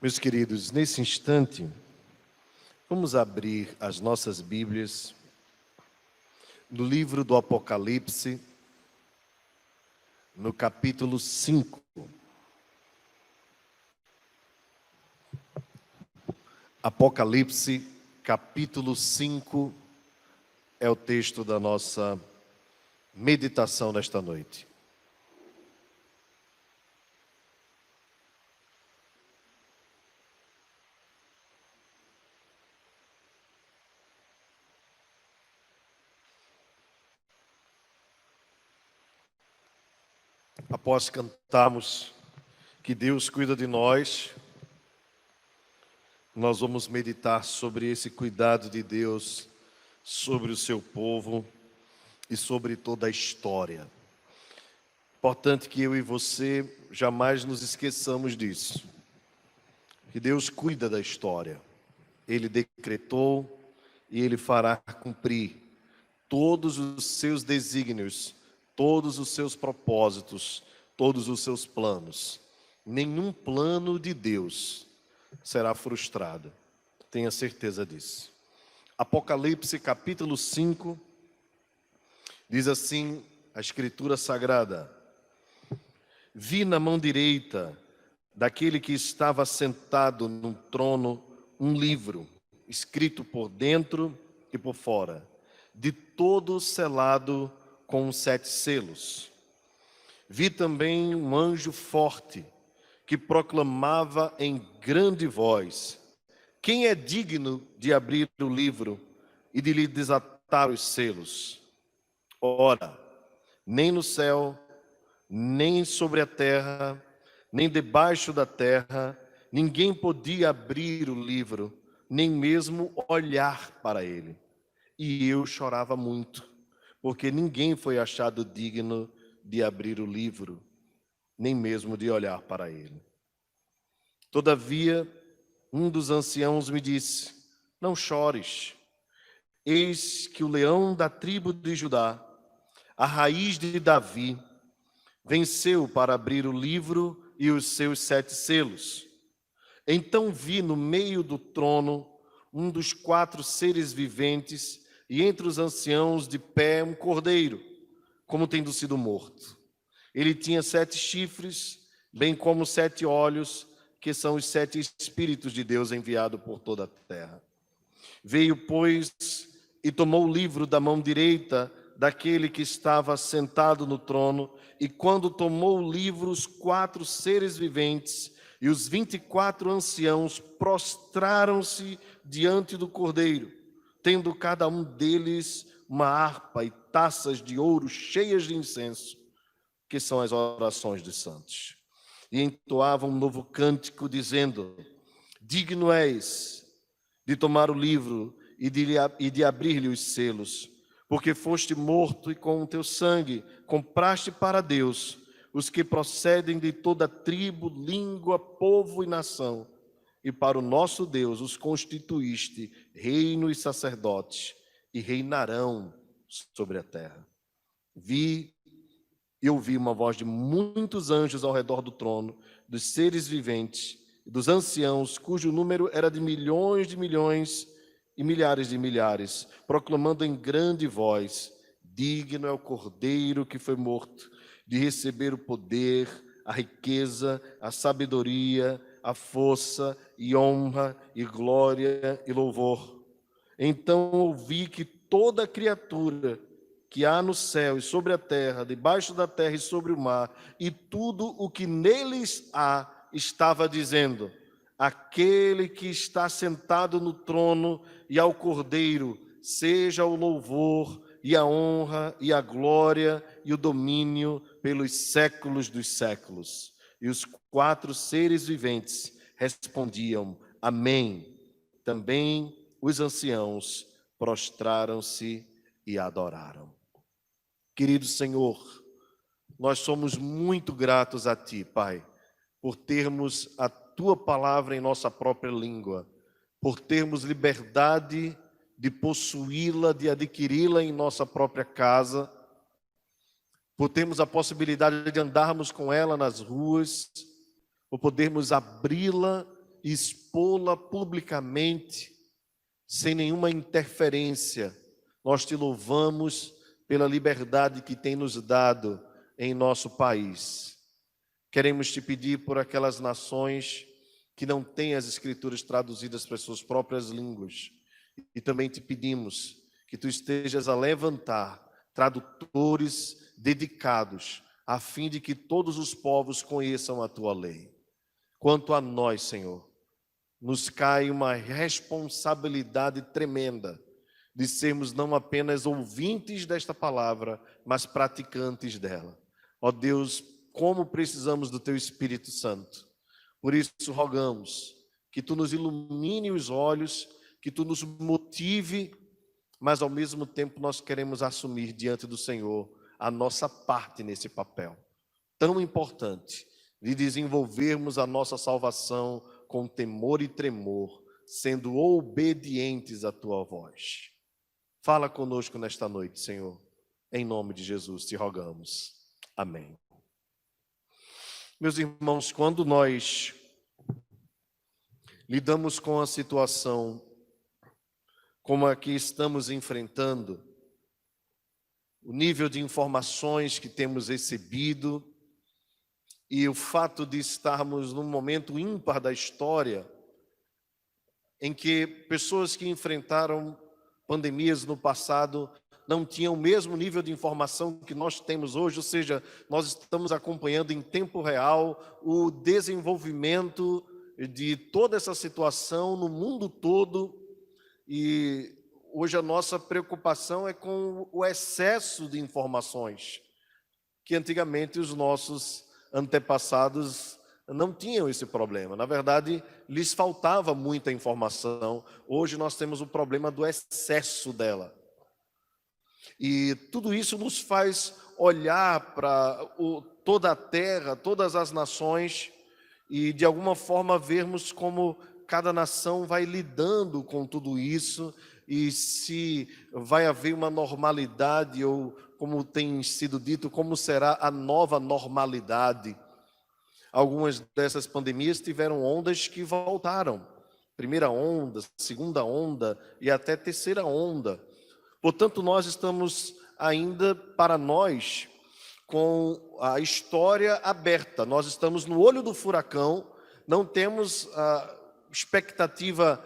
Meus queridos, nesse instante, vamos abrir as nossas Bíblias no livro do Apocalipse, no capítulo 5. Apocalipse, capítulo 5, é o texto da nossa meditação nesta noite. Após cantarmos que Deus cuida de nós, nós vamos meditar sobre esse cuidado de Deus sobre o seu povo e sobre toda a história. Importante que eu e você jamais nos esqueçamos disso. Que Deus cuida da história. Ele decretou e Ele fará cumprir todos os seus desígnios, todos os seus propósitos, todos os seus planos. Nenhum plano de Deus será frustrado. Tenha certeza disso. Apocalipse capítulo 5, diz assim a Escritura Sagrada: Vi na mão direita daquele que estava sentado num trono um livro, escrito por dentro e por fora, de todo selado com 7 selos. Vi também um anjo forte, que proclamava em grande voz: Quem é digno de abrir o livro e de lhe desatar os selos? Ora, nem no céu, nem sobre a terra, nem debaixo da terra, ninguém podia abrir o livro, nem mesmo olhar para ele. E eu chorava muito, porque ninguém foi achado digno de abrir o livro, nem mesmo de olhar para ele. Todavia, um dos anciãos me disse: Não chores, eis que o leão da tribo de Judá, a raiz de Davi, venceu para abrir o livro e os seus 7 selos. Então vi no meio do trono um dos 4 seres viventes, e entre os anciãos de pé um cordeiro, como tendo sido morto. Ele tinha 7 chifres, bem como 7 olhos, que são os 7 Espíritos de Deus enviados por toda a terra. Veio, pois, e tomou o livro da mão direita daquele que estava sentado no trono, e quando tomou o livro, os 4 seres viventes e os 24 anciãos prostraram-se diante do cordeiro, tendo cada um deles uma harpa e taças de ouro cheias de incenso, que são as orações dos santos. E entoavam um novo cântico, dizendo: Digno és de tomar o livro e de abrir-lhe os selos, porque foste morto e com o teu sangue compraste para Deus os que procedem de toda tribo, língua, povo e nação, e para o nosso Deus os constituíste reino e sacerdotes, e reinarão sobre a terra. Vi e ouvi uma voz de muitos anjos ao redor do trono, dos seres viventes e dos anciãos, cujo número era de milhões e milhares de milhares, proclamando em grande voz: Digno é o Cordeiro que foi morto de receber o poder, a riqueza, a sabedoria, a força e honra e glória e louvor. Então ouvi que toda criatura que há no céu e sobre a terra, debaixo da terra e sobre o mar, e tudo o que neles há, estava dizendo: Aquele que está sentado no trono e ao Cordeiro, seja o louvor e a honra e a glória e o domínio pelos séculos dos séculos. E os 4 seres viventes respondiam: Amém. Também os anciãos prostraram-se e adoraram. Querido Senhor, nós somos muito gratos a Ti, Pai, por termos a Tua palavra em nossa própria língua, por termos liberdade de possuí-la, de adquiri-la em nossa própria casa, por termos a possibilidade de andarmos com ela nas ruas, por podermos abri-la expô-la publicamente, sem nenhuma interferência. Nós te louvamos pela liberdade que tem nos dado em nosso país. Queremos te pedir por aquelas nações que não têm as escrituras traduzidas para as suas próprias línguas. E também te pedimos que tu estejas a levantar tradutores dedicados, a fim de que todos os povos conheçam a tua lei. Quanto a nós, Senhor, nos cai uma responsabilidade tremenda de sermos não apenas ouvintes desta palavra, mas praticantes dela. Ó Deus, como precisamos do teu Espírito Santo. Por isso rogamos que tu nos ilumine os olhos, que tu nos motive, mas ao mesmo tempo nós queremos assumir diante do Senhor a nossa parte nesse papel tão importante de desenvolvermos a nossa salvação com temor e tremor, sendo obedientes à tua voz. Fala conosco nesta noite, Senhor. Em nome de Jesus te rogamos. Amém. Meus irmãos, quando nós lidamos com a situação como a que estamos enfrentando, o nível de informações que temos recebido e o fato de estarmos num momento ímpar da história, em que pessoas que enfrentaram pandemias no passado não tinham o mesmo nível de informação que nós temos hoje, ou seja, nós estamos acompanhando em tempo real o desenvolvimento de toda essa situação no mundo todo, e hoje a nossa preocupação é com o excesso de informações, que antigamente os nossos antepassados não tinham esse problema. Na verdade, lhes faltava muita informação. Hoje nós temos o problema do excesso dela. E tudo isso nos faz olhar para toda a terra, todas as nações, e de alguma forma vermos como cada nação vai lidando com tudo isso, e se vai haver uma normalidade, ou como tem sido dito, como será a nova normalidade. Algumas dessas pandemias tiveram ondas que voltaram. Primeira onda, segunda onda e até terceira onda. Portanto, nós estamos ainda, para nós, com a história aberta. Nós estamos no olho do furacão, não temos a expectativa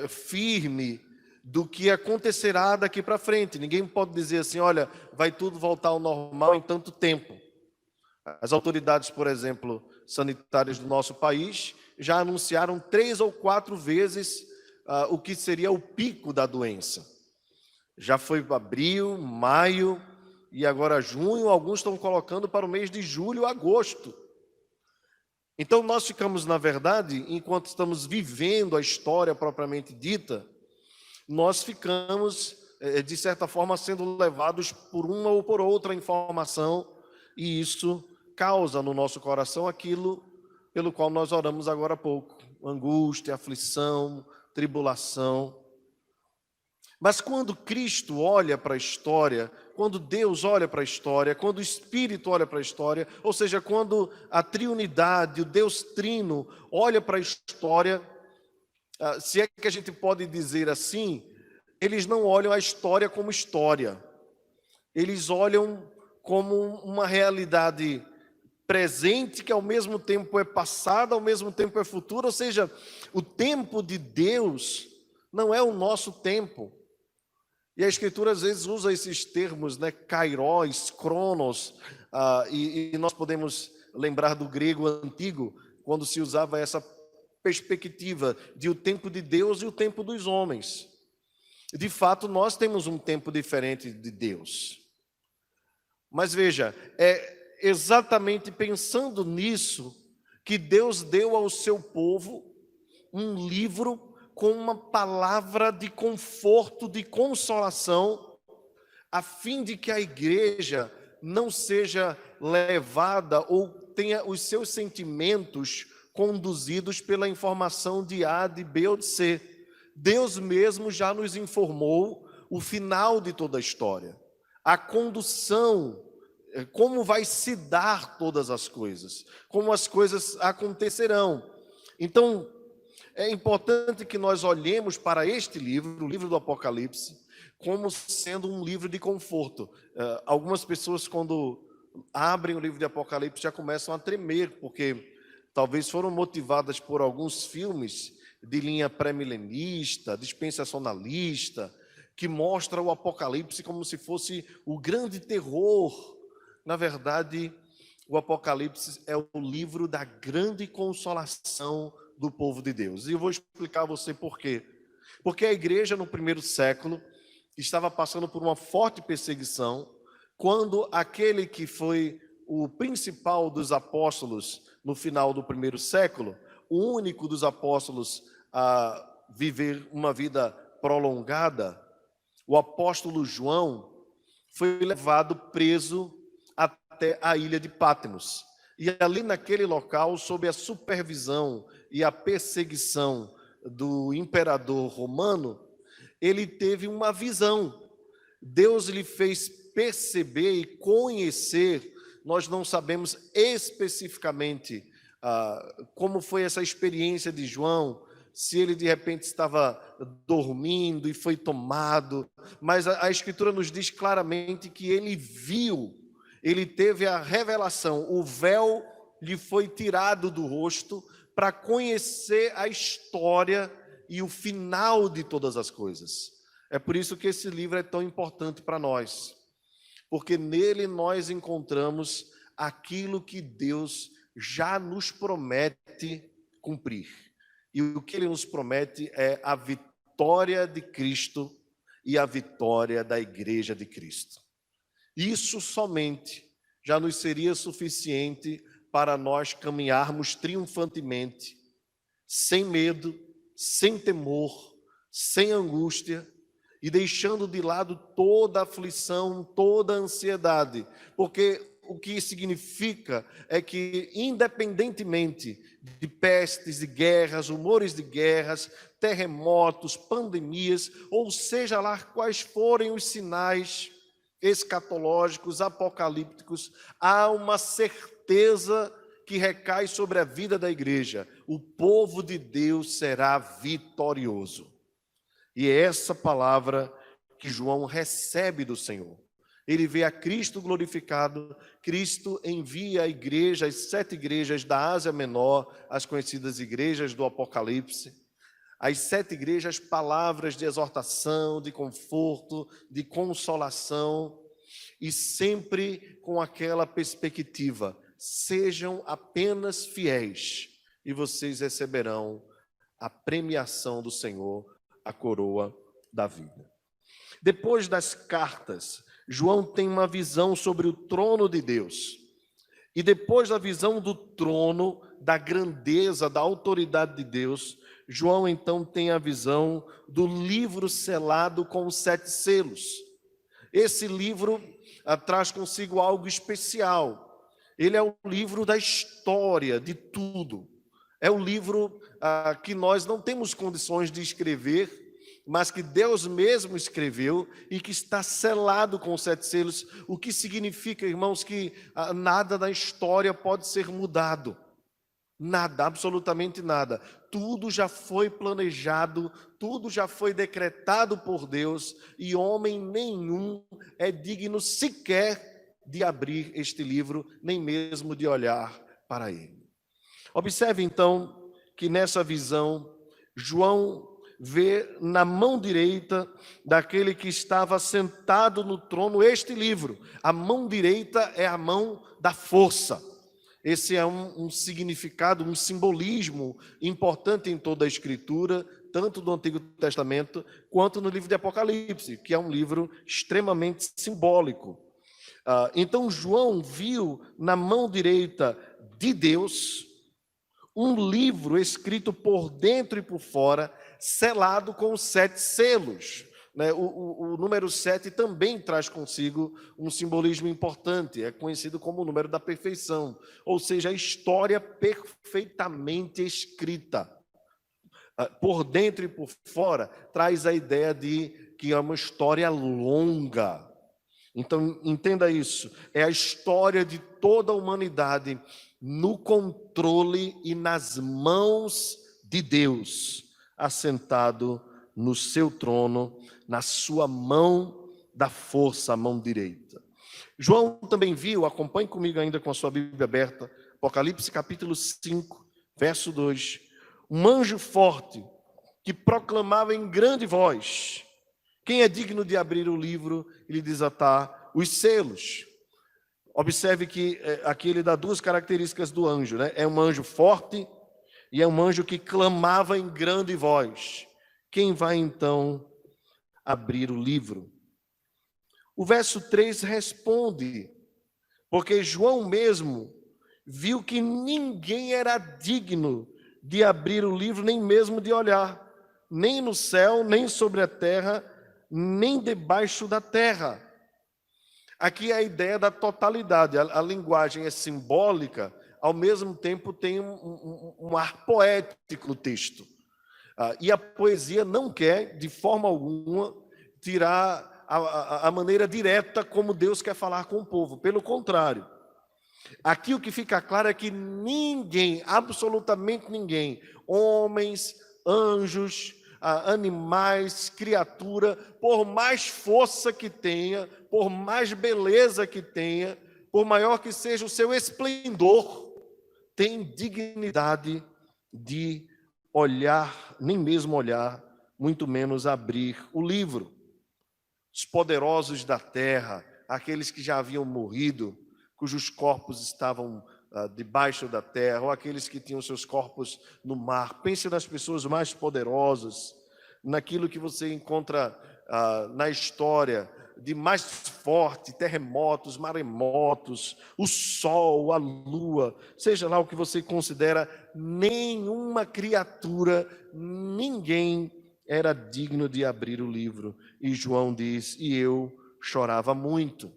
firme do que acontecerá daqui para frente. Ninguém pode dizer assim, olha, vai tudo voltar ao normal em tanto tempo. As autoridades, por exemplo, sanitárias do nosso país, já anunciaram 3 ou 4 vezes o que seria o pico da doença. Já foi abril, maio e agora junho, alguns estão colocando para o mês de julho, agosto. Então nós ficamos, na verdade, enquanto estamos vivendo a história propriamente dita, nós ficamos, de certa forma, sendo levados por uma ou por outra informação, e isso causa no nosso coração aquilo pelo qual nós oramos agora há pouco: angústia, aflição, tribulação. Mas quando Cristo olha para a história, quando Deus olha para a história, quando o Espírito olha para a história, ou seja, quando a Trindade, o Deus Trino, olha para a história, se é que a gente pode dizer assim, eles não olham a história como história. Eles olham como uma realidade presente, que ao mesmo tempo é passada, ao mesmo tempo é futura, ou seja, o tempo de Deus não é o nosso tempo. E a Escritura às vezes usa esses termos, né, kairos, cronos, e nós podemos lembrar do grego antigo, quando se usava essa perspectiva de o tempo de Deus e o tempo dos homens. De fato, nós temos um tempo diferente de Deus. Mas veja, é exatamente pensando nisso que Deus deu ao seu povo um livro com uma palavra de conforto, de consolação, a fim de que a igreja não seja levada ou tenha os seus sentimentos conduzidos pela informação de A, de B ou de C. Deus mesmo já nos informou o final de toda a história, a condução, como vai se dar todas as coisas, como as coisas acontecerão. Então, é importante que nós olhemos para este livro, o livro do Apocalipse, como sendo um livro de conforto. Algumas pessoas, quando abrem o livro de Apocalipse, já começam a tremer, porque talvez foram motivadas por alguns filmes de linha pré-milenista, dispensacionalista, que mostra o Apocalipse como se fosse o grande terror. Na verdade, o Apocalipse é o livro da grande consolação do povo de Deus. E eu vou explicar a você por quê. Porque a igreja no primeiro século estava passando por uma forte perseguição, quando aquele que foi o principal dos apóstolos no final do primeiro século, o único dos apóstolos a viver uma vida prolongada, o apóstolo João, foi levado preso até a ilha de Patmos. E ali naquele local, sob a supervisão e a perseguição do imperador romano, ele teve uma visão. Deus lhe fez perceber e conhecer, nós não sabemos especificamente como foi essa experiência de João, se ele de repente estava dormindo e foi tomado, mas a Escritura nos diz claramente que ele viu, ele teve a revelação, o véu lhe foi tirado do rosto para conhecer a história e o final de todas as coisas. É por isso que esse livro é tão importante para nós, porque nele nós encontramos aquilo que Deus já nos promete cumprir. E o que ele nos promete é a vitória de Cristo e a vitória da igreja de Cristo. Isso somente já nos seria suficiente para nós caminharmos triunfantemente, sem medo, sem temor, sem angústia, e deixando de lado toda aflição, toda ansiedade, porque o que significa é que, independentemente de pestes, de guerras, rumores de guerras, terremotos, pandemias, ou seja lá quais forem os sinais escatológicos, apocalípticos, há uma certeza que recai sobre a vida da igreja: o povo de Deus será vitorioso. E é essa palavra que João recebe do Senhor. Ele vê a Cristo glorificado, Cristo envia a igreja, as 7 igrejas da Ásia Menor, as conhecidas igrejas do Apocalipse, as 7 igrejas, palavras de exortação, de conforto, de consolação, e sempre com aquela perspectiva: sejam apenas fiéis, e vocês receberão a premiação do Senhor, a coroa da vida. Depois das cartas, João tem uma visão sobre o trono de Deus. E depois da visão do trono, da grandeza, da autoridade de Deus, João então tem a visão do livro selado com os 7 selos. Esse livro traz consigo algo especial. Ele é o livro da história de tudo. É o livro que nós não temos condições de escrever, mas que Deus mesmo escreveu e que está selado com os 7 selos, o que significa, irmãos, que nada da história pode ser mudado. Nada, absolutamente nada. Tudo já foi planejado, tudo já foi decretado por Deus, e homem nenhum é digno sequer de abrir este livro, nem mesmo de olhar para ele. Observe então que nessa visão, João vê na mão direita daquele que estava sentado no trono este livro. A mão direita é a mão da força. Esse é um significado, um simbolismo importante em toda a Escritura, tanto do Antigo Testamento quanto no livro de Apocalipse, que é um livro extremamente simbólico. Então João viu na mão direita de Deus um livro escrito por dentro e por fora, selado com os 7 selos. O número 7 também traz consigo um simbolismo importante, é conhecido como o número da perfeição, ou seja, a história perfeitamente escrita. Por dentro e por fora, traz a ideia de que é uma história longa. Então, entenda isso, é a história de toda a humanidade no controle e nas mãos de Deus, assentado no seu trono, na sua mão da força, a mão direita. João também viu, acompanhe comigo ainda com a sua Bíblia aberta, Apocalipse capítulo 5, verso 2, um anjo forte que proclamava em grande voz: quem é digno de abrir o livro e lhe desatar os selos? Observe que aqui ele dá duas características do anjo, né? É um anjo forte e é um anjo que clamava em grande voz. Quem vai então abrir o livro? O verso 3 responde, porque João mesmo viu que ninguém era digno de abrir o livro, nem mesmo de olhar, nem no céu, nem sobre a terra, nem debaixo da terra. Aqui é a ideia da totalidade, a linguagem é simbólica, ao mesmo tempo tem um ar poético no texto. E a poesia não quer, de forma alguma, tirar a maneira direta como Deus quer falar com o povo. Pelo contrário, aqui o que fica claro é que ninguém, absolutamente ninguém, homens, anjos, animais, criatura, por mais força que tenha, por mais beleza que tenha, por maior que seja o seu esplendor, tem dignidade de olhar, nem mesmo olhar, muito menos abrir o livro. Os poderosos da terra, aqueles que já haviam morrido, cujos corpos estavam debaixo da terra, ou aqueles que tinham seus corpos no mar. Pense nas pessoas mais poderosas, naquilo que você encontra na história de mais forte, terremotos, maremotos, o sol, a lua, seja lá o que você considera, nenhuma criatura, ninguém era digno de abrir o livro. E João diz: e eu chorava muito,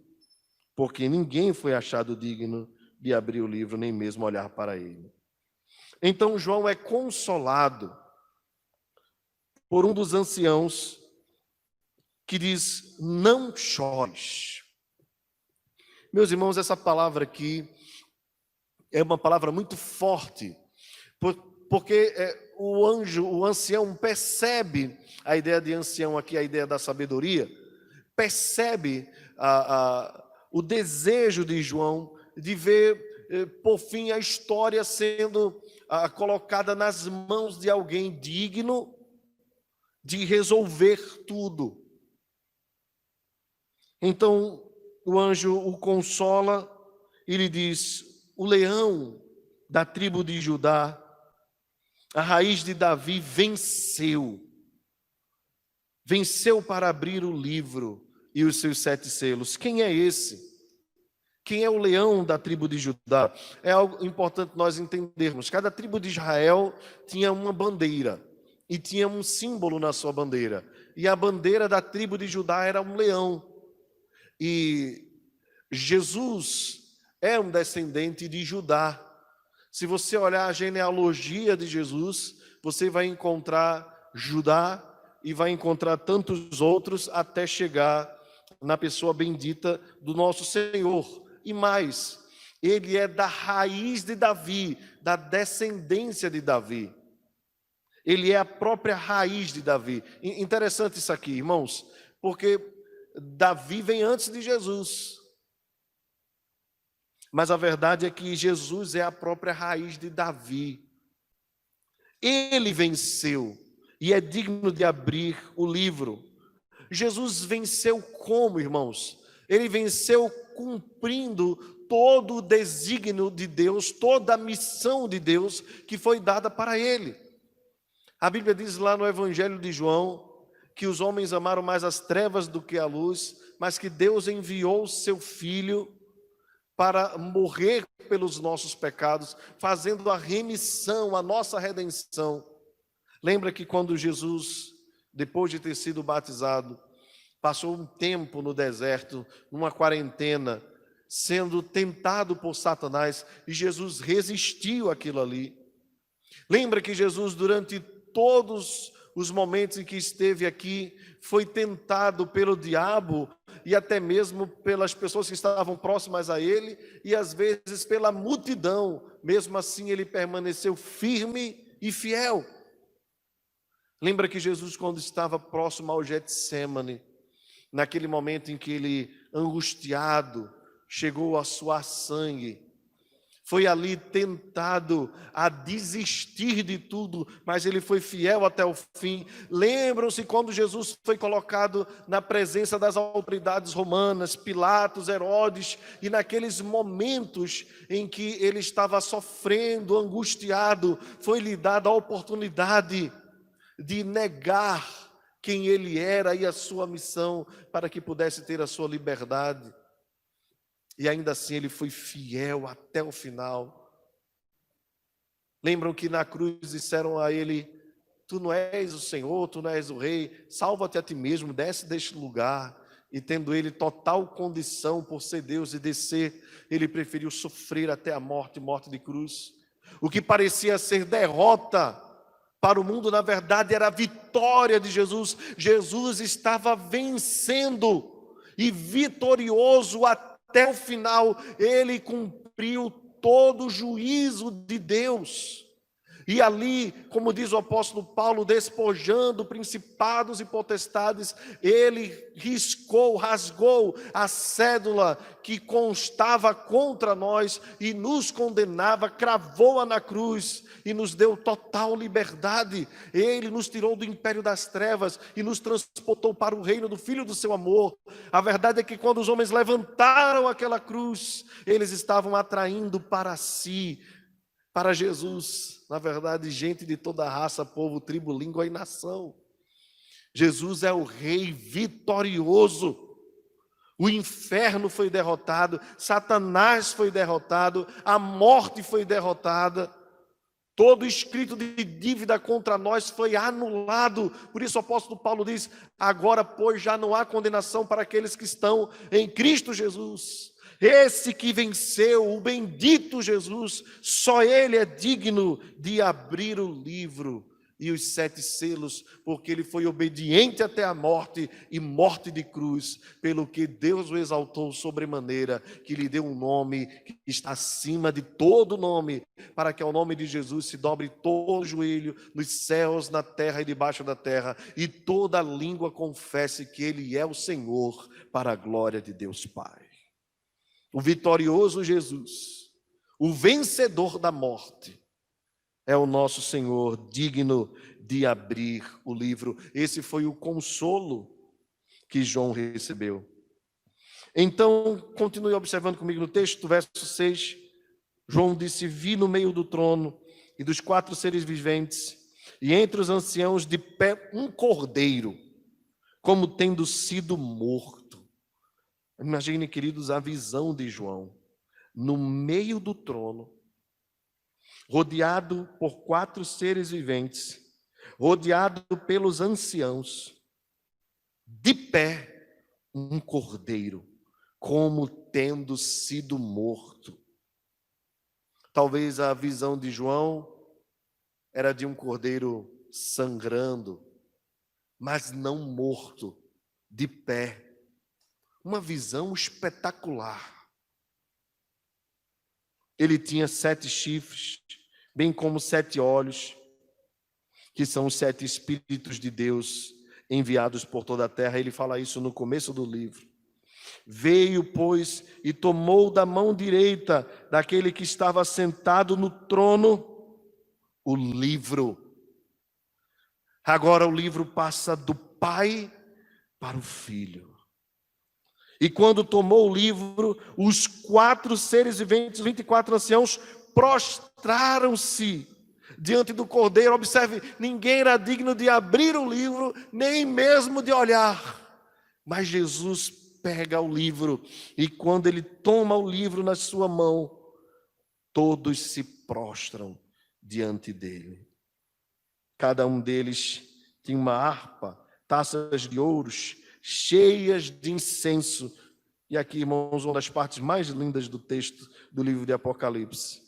porque ninguém foi achado digno de abrir o livro, nem mesmo olhar para ele. Então João é consolado por um dos anciãos que diz: não chores. Meus irmãos, essa palavra aqui é uma palavra muito forte, porque o ancião percebe, a ideia de ancião aqui, a ideia da sabedoria, percebe o desejo de João de ver, por fim, a história sendo colocada nas mãos de alguém digno de resolver tudo. Então, o anjo o consola e lhe diz: o leão da tribo de Judá, a raiz de Davi, venceu para abrir o livro e os seus 7 selos. Quem é esse? Quem é o leão da tribo de Judá? É algo importante nós entendermos. Cada tribo de Israel tinha uma bandeira e tinha um símbolo na sua bandeira. E a bandeira da tribo de Judá era um leão. E Jesus é um descendente de Judá. Se você olhar a genealogia de Jesus, você vai encontrar Judá e vai encontrar tantos outros até chegar na pessoa bendita do nosso Senhor. E mais, ele é da raiz de Davi, da descendência de Davi. Ele é a própria raiz de Davi. Interessante isso aqui, irmãos, porque Davi vem antes de Jesus. Mas a verdade é que Jesus é a própria raiz de Davi. Ele venceu e é digno de abrir o livro. Jesus venceu como, irmãos? Ele venceu cumprindo todo o desígnio de Deus, toda a missão de Deus que foi dada para ele. A Bíblia diz lá no Evangelho de João que os homens amaram mais as trevas do que a luz, mas que Deus enviou o seu Filho para morrer pelos nossos pecados, fazendo a remissão, a nossa redenção. Lembra que quando Jesus, depois de ter sido batizado, passou um tempo no deserto, numa quarentena, sendo tentado por Satanás, e Jesus resistiu àquilo ali. Lembra que Jesus, durante todos os momentos em que esteve aqui, foi tentado pelo diabo e até mesmo pelas pessoas que estavam próximas a ele e às vezes pela multidão. Mesmo assim ele permaneceu firme e fiel. Lembra que Jesus, quando estava próximo ao Getsêmani, naquele momento em que ele, angustiado, chegou a suar sangue, foi ali tentado a desistir de tudo, mas ele foi fiel até o fim. Lembram-se quando Jesus foi colocado na presença das autoridades romanas, Pilatos, Herodes, e naqueles momentos em que ele estava sofrendo, angustiado, foi-lhe dada a oportunidade de negar quem ele era e a sua missão, para que pudesse ter a sua liberdade. E ainda assim ele foi fiel até o final. Lembram que na cruz disseram a ele: tu não és o Senhor, tu não és o Rei, salva-te a ti mesmo, desce deste lugar. E tendo ele total condição por ser Deus e descer, ele preferiu sofrer até a morte, morte de cruz. O que parecia ser derrota para o mundo, na verdade, era a vitória de Jesus. Jesus estava vencendo e vitorioso até o final. Ele cumpriu todo o juízo de Deus. E ali, como diz o apóstolo Paulo, despojando principados e potestades, ele rasgou a cédula que constava contra nós e nos condenava, cravou-a na cruz e nos deu total liberdade. Ele nos tirou do império das trevas e nos transportou para o reino do Filho do seu amor. A verdade é que quando os homens levantaram aquela cruz, eles estavam atraindo para si, para Jesus, na verdade, gente de toda raça, povo, tribo, língua e nação. Jesus é o Rei vitorioso. O inferno foi derrotado, Satanás foi derrotado, a morte foi derrotada. Todo escrito de dívida contra nós foi anulado. Por isso o apóstolo Paulo diz: agora, pois, já não há condenação para aqueles que estão em Cristo Jesus. Esse que venceu, o bendito Jesus, só ele é digno de abrir o livro e os 7 selos, porque ele foi obediente até a morte e morte de cruz, pelo que Deus o exaltou sobremaneira, que lhe deu um nome que está acima de todo nome, para que ao nome de Jesus se dobre todo o joelho, nos céus, na terra e debaixo da terra, e toda língua confesse que ele é o Senhor, para a glória de Deus Pai. O vitorioso Jesus, o vencedor da morte, é o nosso Senhor, digno de abrir o livro. Esse foi o consolo que João recebeu. Então, continue observando comigo no texto, verso 6. João disse: vi no meio do trono e dos 4 seres viventes, e entre os anciãos de pé um cordeiro, como tendo sido morto. Imagine, queridos, a visão de João, no meio do trono, rodeado por 4 seres viventes, rodeado pelos anciãos, de pé, um cordeiro, como tendo sido morto. Talvez a visão de João era de um cordeiro sangrando, mas não morto, de pé. Uma visão espetacular. Ele tinha 7 chifres, bem como 7 olhos, que são os 7 Espíritos de Deus enviados por toda a terra. Ele fala isso no começo do livro. Veio, pois, e tomou da mão direita daquele que estava sentado no trono o livro. Agora o livro passa do Pai para o Filho. E quando tomou o livro, os 4 seres viventes, 24 anciãos, prostraram-se diante do cordeiro. Observe, ninguém era digno de abrir o livro, nem mesmo de olhar. Mas Jesus pega o livro, e quando ele toma o livro na sua mão, todos se prostram diante dele. Cada um deles tinha uma harpa, taças de ouros, cheias de incenso. E aqui, irmãos, uma das partes mais lindas do texto do livro de Apocalipse.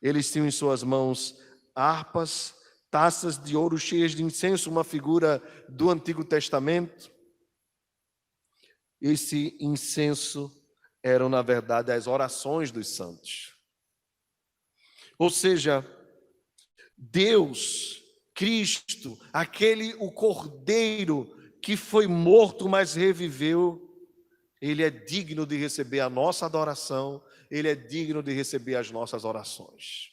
Eles tinham em suas mãos harpas, taças de ouro cheias de incenso, uma figura do Antigo Testamento. Esse incenso eram, na verdade, as orações dos santos. Ou seja, Deus Cristo, o Cordeiro que foi morto, mas reviveu, ele é digno de receber a nossa adoração, ele é digno de receber as nossas orações,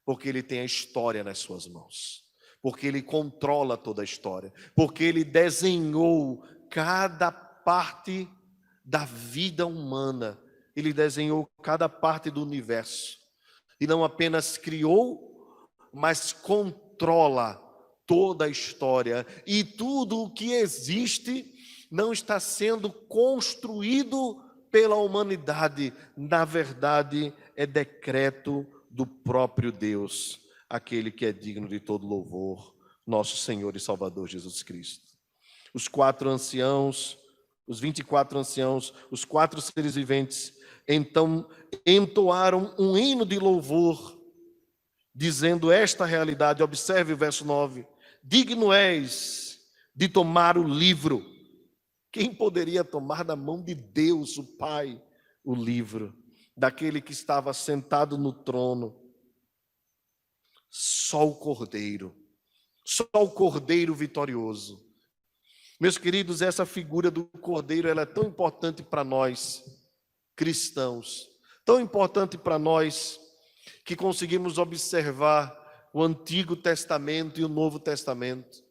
porque ele tem a história nas suas mãos, porque ele controla toda a história, porque ele desenhou cada parte da vida humana, ele desenhou cada parte do universo, e não apenas criou, mas controla toda a história, e tudo o que existe não está sendo construído pela humanidade, na verdade é decreto do próprio Deus, aquele que é digno de todo louvor, nosso Senhor e Salvador Jesus Cristo. Os 4 anciãos, os 24 anciãos, os 4 seres viventes, então entoaram um hino de louvor, dizendo esta realidade. Observe o verso 9: digno és de tomar o livro. Quem poderia tomar da mão de Deus, o Pai, o livro, daquele que estava sentado no trono? Só o Cordeiro vitorioso. Meus queridos, essa figura do Cordeiro, ela é tão importante para nós, cristãos, tão importante para nós, que conseguimos observar o Antigo Testamento e o Novo Testamento.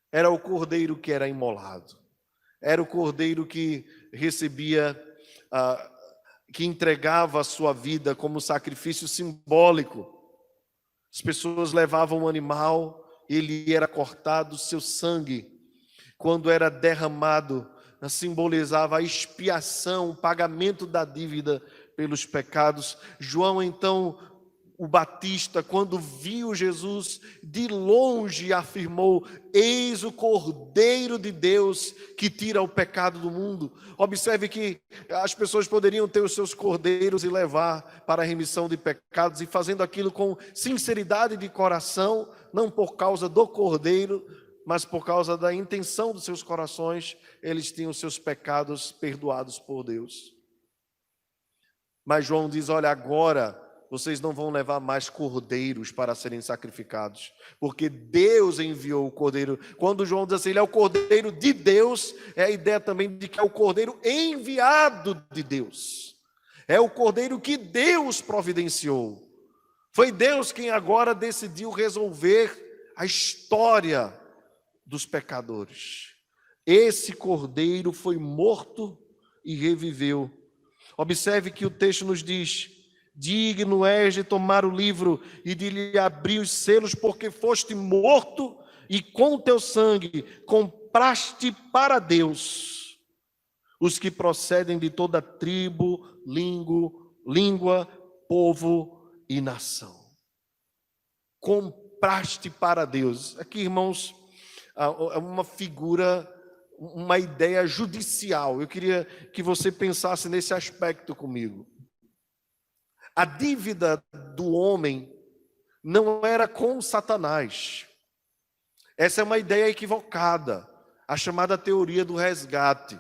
Era o Cordeiro que era imolado, era o Cordeiro que recebia, que entregava a sua vida como sacrifício simbólico. As pessoas levavam um animal, ele era cortado, seu sangue, quando era derramado, simbolizava a expiação, o pagamento da dívida pelos pecados. João, então, o Batista, quando viu Jesus de longe, afirmou: eis o Cordeiro de Deus que tira o pecado do mundo. Observe que as pessoas poderiam ter os seus cordeiros e levar para a remissão de pecados, e fazendo aquilo com sinceridade de coração, não por causa do Cordeiro, mas por causa da intenção dos seus corações, eles tinham seus pecados perdoados por Deus. Mas João diz: olha, agora vocês não vão levar mais cordeiros para serem sacrificados, porque Deus enviou o Cordeiro. Quando João diz assim, ele é o Cordeiro de Deus, é a ideia também de que é o Cordeiro enviado de Deus. É o Cordeiro que Deus providenciou. Foi Deus quem agora decidiu resolver a história dos pecadores. Esse Cordeiro foi morto e reviveu. Observe que o texto nos diz: digno és de tomar o livro e de lhe abrir os selos, porque foste morto e com teu sangue compraste para Deus os que procedem de toda tribo, língua, povo e nação. Compraste para Deus. Aqui, irmãos, é uma figura, uma ideia judicial. Eu queria que você pensasse nesse aspecto comigo. A dívida do homem não era com Satanás. Essa é uma ideia equivocada, a chamada teoria do resgate,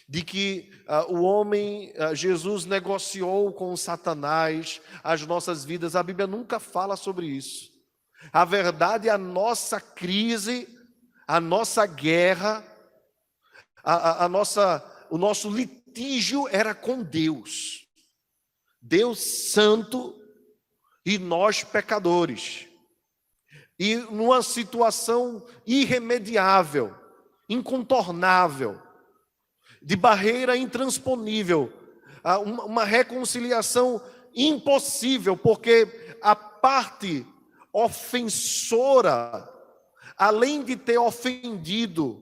de que o homem, Jesus negociou com Satanás as nossas vidas. A Bíblia nunca fala sobre isso. A verdade, a nossa crise, a nossa guerra, o nosso litígio era com Deus. Deus santo e nós pecadores. E numa situação irremediável, incontornável, de barreira intransponível, uma reconciliação impossível, porque a parte ofensora, além de ter ofendido,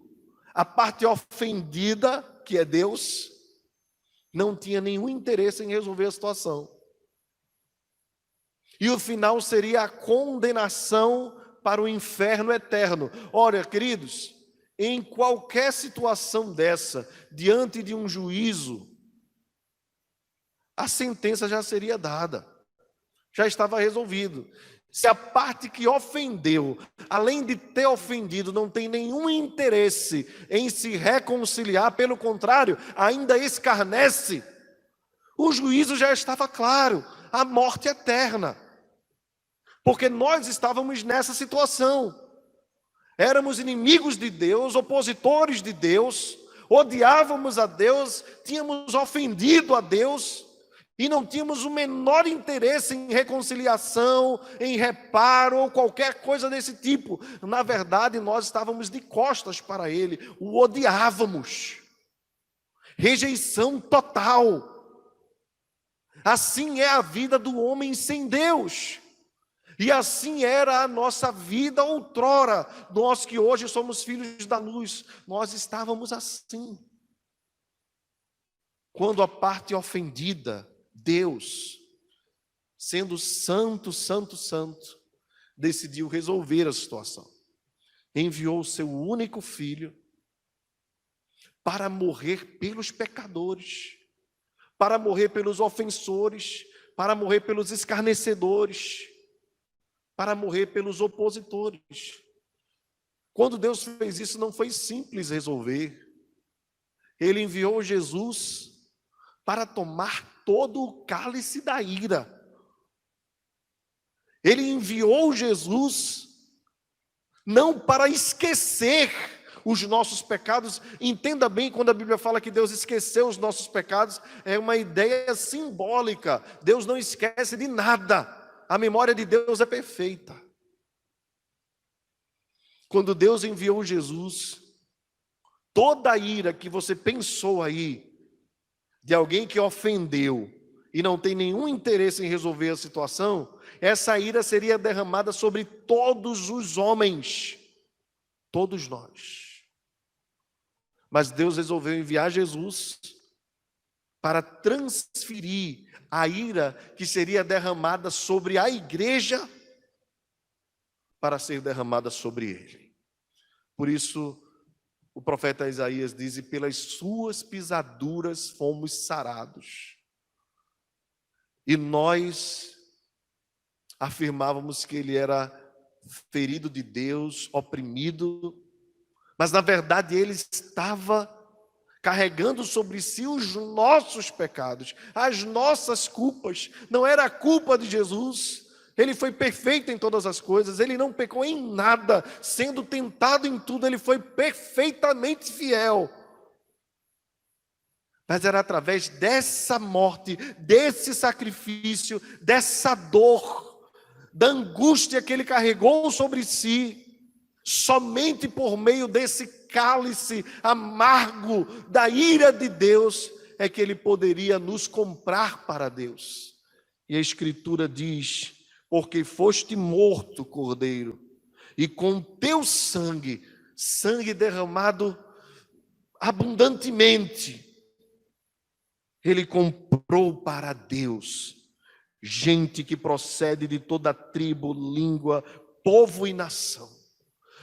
a parte ofendida, que é Deus, não tinha nenhum interesse em resolver a situação. E o final seria a condenação para o inferno eterno. Olha, queridos, em qualquer situação dessa, diante de um juízo, a sentença já seria dada, já estava resolvido. Se a parte que ofendeu, além de ter ofendido, não tem nenhum interesse em se reconciliar, pelo contrário, ainda escarnece, o juízo já estava claro, a morte eterna. Porque nós estávamos nessa situação. éramos inimigos de Deus, opositores de Deus, odiávamos a Deus, tínhamos ofendido a Deus e não tínhamos o menor interesse em reconciliação, em reparo ou qualquer coisa desse tipo. Na verdade, nós estávamos de costas para Ele, o odiávamos. Rejeição total. Assim é a vida do homem sem Deus. E assim era a nossa vida outrora. Nós que hoje somos filhos da luz, nós estávamos assim. Quando a parte ofendida, Deus, sendo santo, santo, santo, decidiu resolver a situação. Enviou o seu único filho para morrer pelos pecadores, para morrer pelos ofensores, para morrer pelos escarnecedores, para morrer pelos opositores. Quando Deus fez isso, não foi simples resolver. Ele enviou Jesus para tomar todo o cálice da ira. Ele enviou Jesus não para esquecer os nossos pecados. Entenda bem, quando a Bíblia fala que Deus esqueceu os nossos pecados, é uma ideia simbólica. Deus não esquece de nada. A memória de Deus é perfeita. Quando Deus enviou Jesus, toda a ira que você pensou aí, de alguém que ofendeu e não tem nenhum interesse em resolver a situação, essa ira seria derramada sobre todos os homens, todos nós. Mas Deus resolveu enviar Jesus para transferir a ira que seria derramada sobre a igreja para ser derramada sobre ele. Por isso, o profeta Isaías diz: e pelas suas pisaduras fomos sarados. E nós afirmávamos que ele era ferido de Deus, oprimido, mas na verdade ele estava carregando sobre si os nossos pecados, as nossas culpas. Não era a culpa de Jesus. Ele foi perfeito em todas as coisas, ele não pecou em nada, sendo tentado em tudo, ele foi perfeitamente fiel. Mas era através dessa morte, desse sacrifício, dessa dor, da angústia que ele carregou sobre si, somente por meio desse cálice amargo da ira de Deus, é que ele poderia nos comprar para Deus. E a Escritura diz: porque foste morto, Cordeiro, e com teu sangue, sangue derramado abundantemente, ele comprou para Deus gente que procede de toda tribo, língua, povo e nação.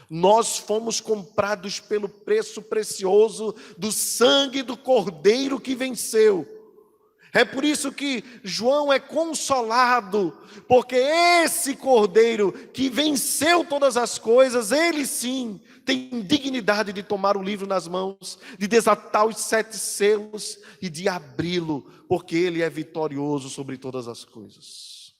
Nós fomos comprados pelo preço precioso do sangue do Cordeiro que venceu. É por isso que João é consolado, porque esse Cordeiro que venceu todas as coisas, ele sim tem dignidade de tomar o livro nas mãos, de desatar os 7 selos e de abri-lo, porque ele é vitorioso sobre todas as coisas.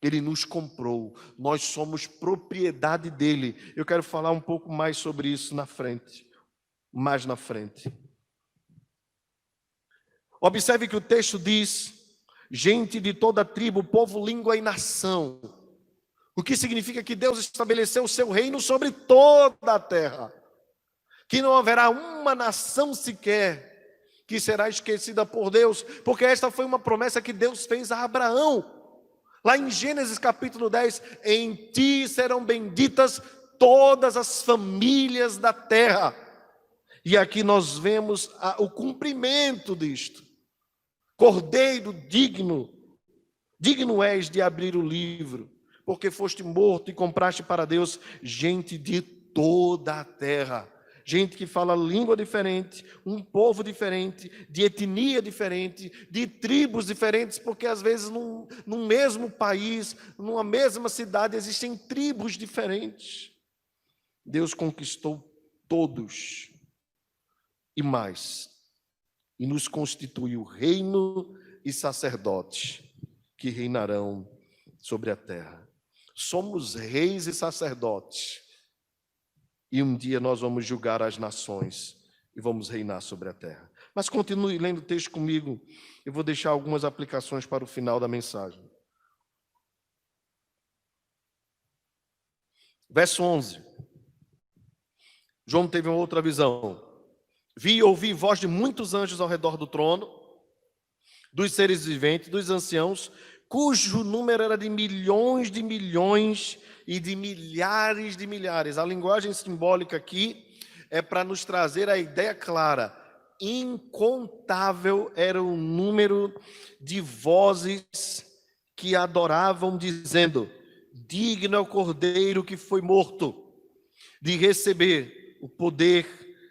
Ele nos comprou, nós somos propriedade dele. Eu quero falar um pouco mais sobre isso mais na frente. Observe que o texto diz: gente de toda tribo, povo, língua e nação. O que significa que Deus estabeleceu o seu reino sobre toda a terra. Que não haverá uma nação sequer que será esquecida por Deus, porque esta foi uma promessa que Deus fez a Abraão. Lá em Gênesis capítulo 10, em ti serão benditas todas as famílias da terra. E aqui nós vemos o cumprimento disto. Cordeiro digno és de abrir o livro, porque foste morto e compraste para Deus gente de toda a terra. Gente que fala língua diferente, um povo diferente, de etnia diferente, de tribos diferentes, porque às vezes num mesmo país, numa mesma cidade, existem tribos diferentes. Deus conquistou todos e mais, e nos constituiu reino e sacerdotes que reinarão sobre a terra. Somos reis e sacerdotes. e um dia nós vamos julgar as nações e vamos reinar sobre a terra. Mas continue lendo o texto comigo, eu vou deixar algumas aplicações para o final da mensagem. Verso 11. João teve uma outra visão. Vi e ouvi voz de muitos anjos ao redor do trono, dos seres viventes, dos anciãos, cujo número era de milhões e de milhares de milhares. A linguagem simbólica aqui é para nos trazer a ideia clara. Incontável era o número de vozes que adoravam, dizendo: digno é o Cordeiro que foi morto de receber o poder,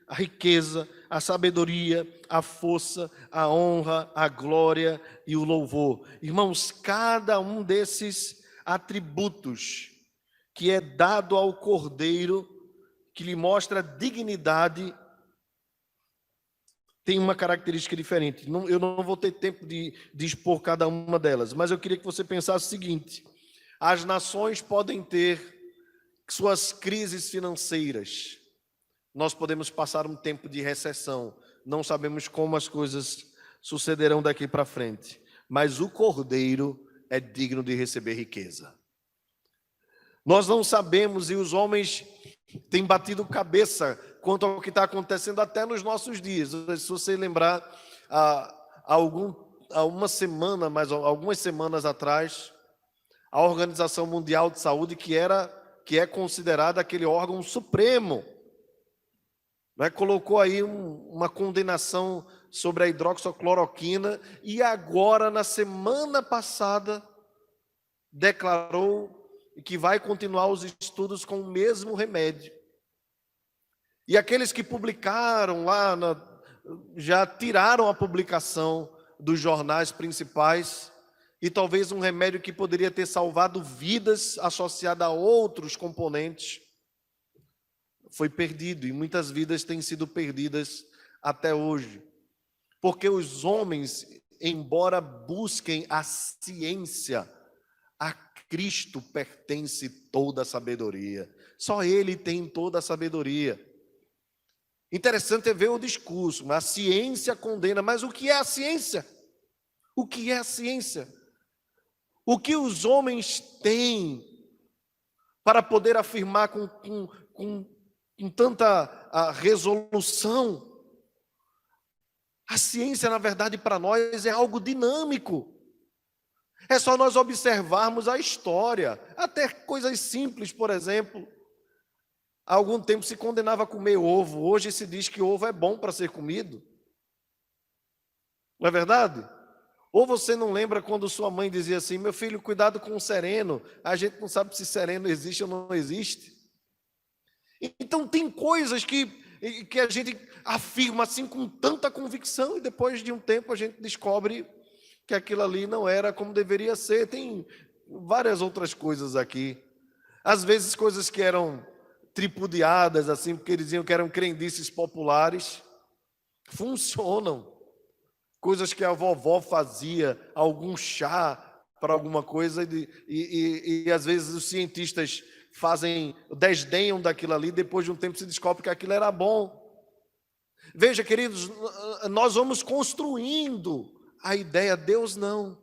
a riqueza, a sabedoria, a força, a honra, a glória e o louvor. Irmãos, cada um desses atributos que é dado ao Cordeiro, que lhe mostra dignidade, tem uma característica diferente. Eu não vou ter tempo de expor cada uma delas, mas eu queria que você pensasse o seguinte: as nações podem ter suas crises financeiras, nós podemos passar um tempo de recessão, não sabemos como as coisas sucederão daqui para frente, mas o Cordeiro é digno de receber riqueza. Nós não sabemos, e os homens têm batido cabeça quanto ao que está acontecendo até nos nossos dias. Se você lembrar, algumas semanas atrás, a Organização Mundial de Saúde, que é considerada aquele órgão supremo, colocou aí uma condenação sobre a hidroxicloroquina, e agora, na semana passada, declarou que vai continuar os estudos com o mesmo remédio. E aqueles que publicaram lá, já tiraram a publicação dos jornais principais, e talvez um remédio que poderia ter salvado vidas associado a outros componentes, foi perdido, e muitas vidas têm sido perdidas até hoje. Porque os homens, embora busquem a ciência, a Cristo pertence toda a sabedoria. Só Ele tem toda a sabedoria. Interessante é ver o discurso, a ciência condena, mas o que é a ciência? O que é a ciência? O que os homens têm para poder afirmar com tanta resolução? A ciência, na verdade, para nós é algo dinâmico. É só nós observarmos a história, até coisas simples, por exemplo. Há algum tempo se condenava a comer ovo, hoje se diz que ovo é bom para ser comido. Não é verdade? Ou você não lembra quando sua mãe dizia assim: meu filho, cuidado com o sereno, a gente não sabe se sereno existe ou não existe. Então tem coisas que a gente afirma assim com tanta convicção, e depois de um tempo a gente descobre que aquilo ali não era como deveria ser. Tem várias outras coisas aqui. Às vezes coisas que eram tripudiadas, assim, porque diziam que eram crendices populares, funcionam. Coisas que a vovó fazia, algum chá para alguma coisa, e às vezes os cientistas desdenham daquilo ali, depois de um tempo se descobre que aquilo era bom. Veja, queridos, nós vamos construindo a ideia. Deus não.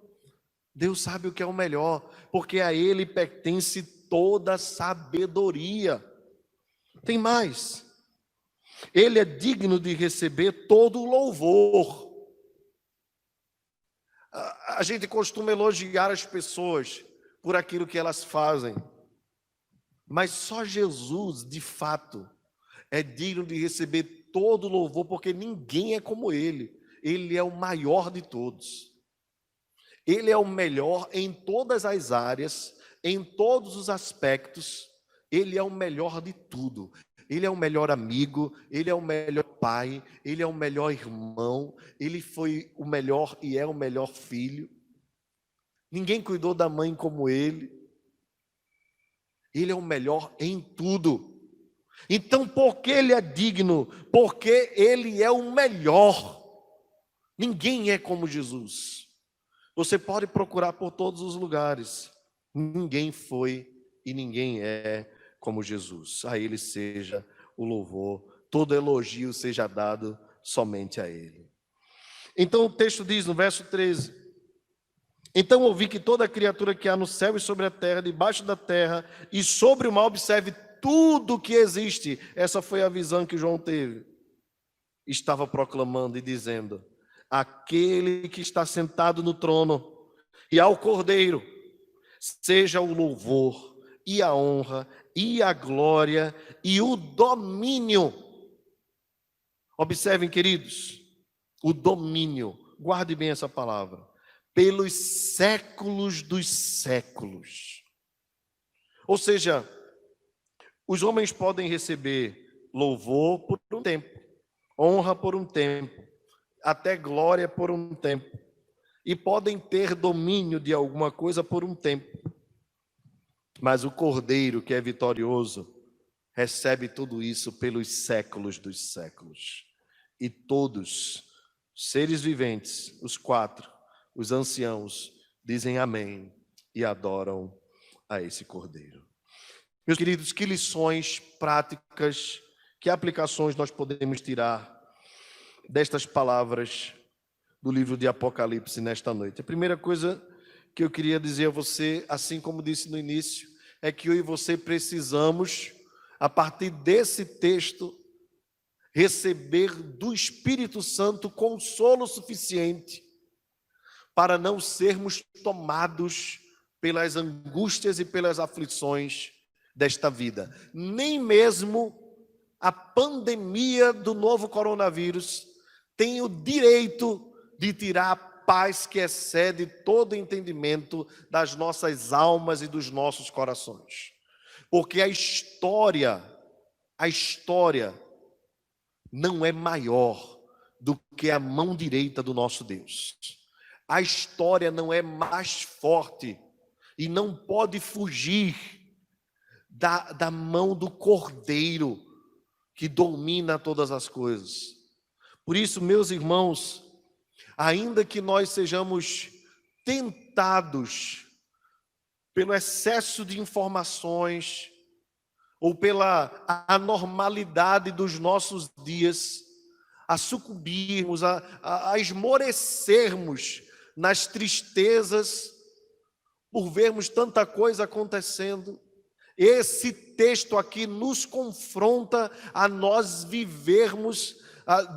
Deus sabe o que é o melhor, porque a Ele pertence toda a sabedoria. Tem mais. Ele é digno de receber todo o louvor. A gente costuma elogiar as pessoas por aquilo que elas fazem, mas só Jesus, de fato, é digno de receber todo o louvor, porque ninguém é como Ele. Ele é o maior de todos. Ele é o melhor em todas as áreas, em todos os aspectos. Ele é o melhor de tudo. Ele é o melhor amigo, Ele é o melhor pai, Ele é o melhor irmão, Ele foi o melhor e é o melhor filho. Ninguém cuidou da mãe como Ele. Ele é o melhor em tudo. Então, por que Ele é digno? Porque Ele é o melhor. Ninguém é como Jesus. Você pode procurar por todos os lugares. Ninguém foi e ninguém é como Jesus. A Ele seja o louvor, todo elogio seja dado somente a Ele. Então o texto diz no verso 13: então ouvi que toda criatura que há no céu e sobre a terra, debaixo da terra e sobre o mar, observe tudo que existe. Essa foi a visão que João teve. Estava proclamando e dizendo: aquele que está sentado no trono e ao Cordeiro, seja o louvor e a honra e a glória e o domínio. Observem, queridos, o domínio, guarde bem essa palavra, pelos séculos dos séculos. Ou seja, os homens podem receber louvor por um tempo, honra por um tempo, até glória por um tempo, e podem ter domínio de alguma coisa por um tempo. Mas o Cordeiro, que é vitorioso, recebe tudo isso pelos séculos dos séculos. E todos, seres viventes, os quatro, os anciãos, dizem amém e adoram a esse Cordeiro. Meus queridos, que lições práticas, que aplicações nós podemos tirar destas palavras do livro de Apocalipse nesta noite? A primeira coisa que eu queria dizer a você, assim como disse no início, é que eu e você precisamos, a partir desse texto, receber do Espírito Santo consolo suficiente para não sermos tomados pelas angústias e pelas aflições desta vida. Nem mesmo a pandemia do novo coronavírus tem o direito de tirar a paz que excede todo entendimento das nossas almas e dos nossos corações. Porque a história não é maior do que a mão direita do nosso Deus. A história não é mais forte e não pode fugir da mão do Cordeiro que domina todas as coisas. Por isso, meus irmãos, ainda que nós sejamos tentados pelo excesso de informações ou pela anormalidade dos nossos dias, a sucumbirmos, a esmorecermos nas tristezas por vermos tanta coisa acontecendo, esse texto aqui nos confronta a nós vivermos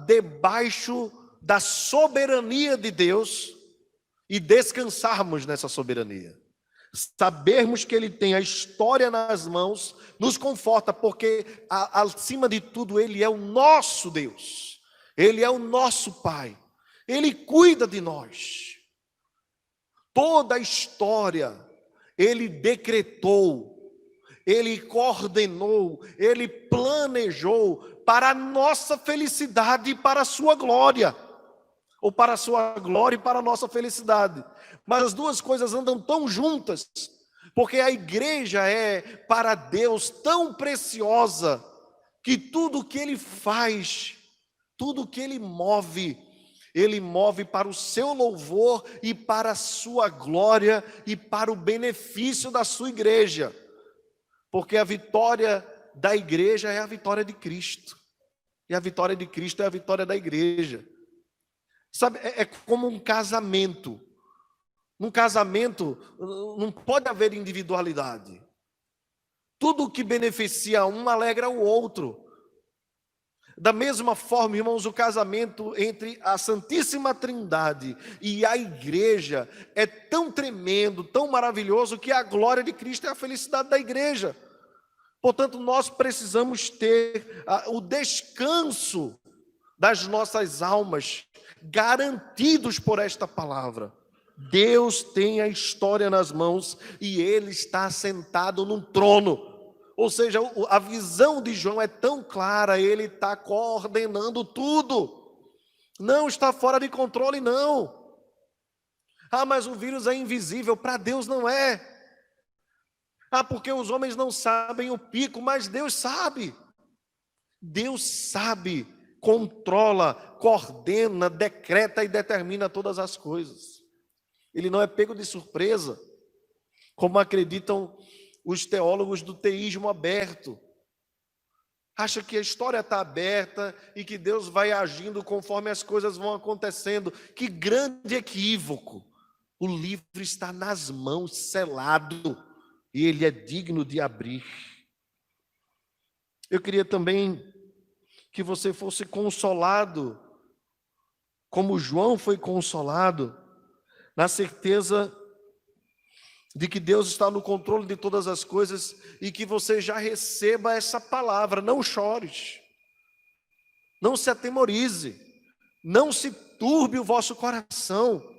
debaixo da soberania de Deus e descansarmos nessa soberania. Sabermos que Ele tem a história nas mãos nos conforta, porque acima de tudo Ele é o nosso Deus, Ele é o nosso Pai, Ele cuida de nós. Toda a história Ele decretou, Ele coordenou, Ele planejou para a nossa felicidade e para a sua glória, ou para a sua glória e para a nossa felicidade. Mas as duas coisas andam tão juntas, porque a igreja é para Deus tão preciosa, que tudo que Ele faz, tudo que Ele move para o seu louvor e para a sua glória e para o benefício da sua igreja. Porque a vitória da igreja é a vitória de Cristo. E a vitória de Cristo é a vitória da igreja. Sabe, é como um casamento. Num casamento não pode haver individualidade. Tudo que beneficia um alegra o outro. Da mesma forma, irmãos, o casamento entre a Santíssima Trindade e a igreja é tão tremendo, tão maravilhoso, que a glória de Cristo é a felicidade da igreja. Portanto, nós precisamos ter o descanso das nossas almas garantidos por esta palavra. Deus tem a história nas mãos e Ele está sentado num trono. Ou seja, a visão de João é tão clara, ele está coordenando tudo. Não está fora de controle, não. Mas o vírus é invisível. Para Deus não é. Porque os homens não sabem o pico, mas Deus sabe. Deus sabe, controla, coordena, decreta e determina todas as coisas. Ele não é pego de surpresa, como acreditam os teólogos do teísmo aberto. acha que a história está aberta e que Deus vai agindo conforme as coisas vão acontecendo. Que grande equívoco! O livro está nas mãos, selado, e ele é digno de abrir. Eu queria também que você fosse consolado, como João foi consolado, na certeza de que Deus está no controle de todas as coisas e que você já receba essa palavra. Não chores, não se atemorize, não se turbe o vosso coração,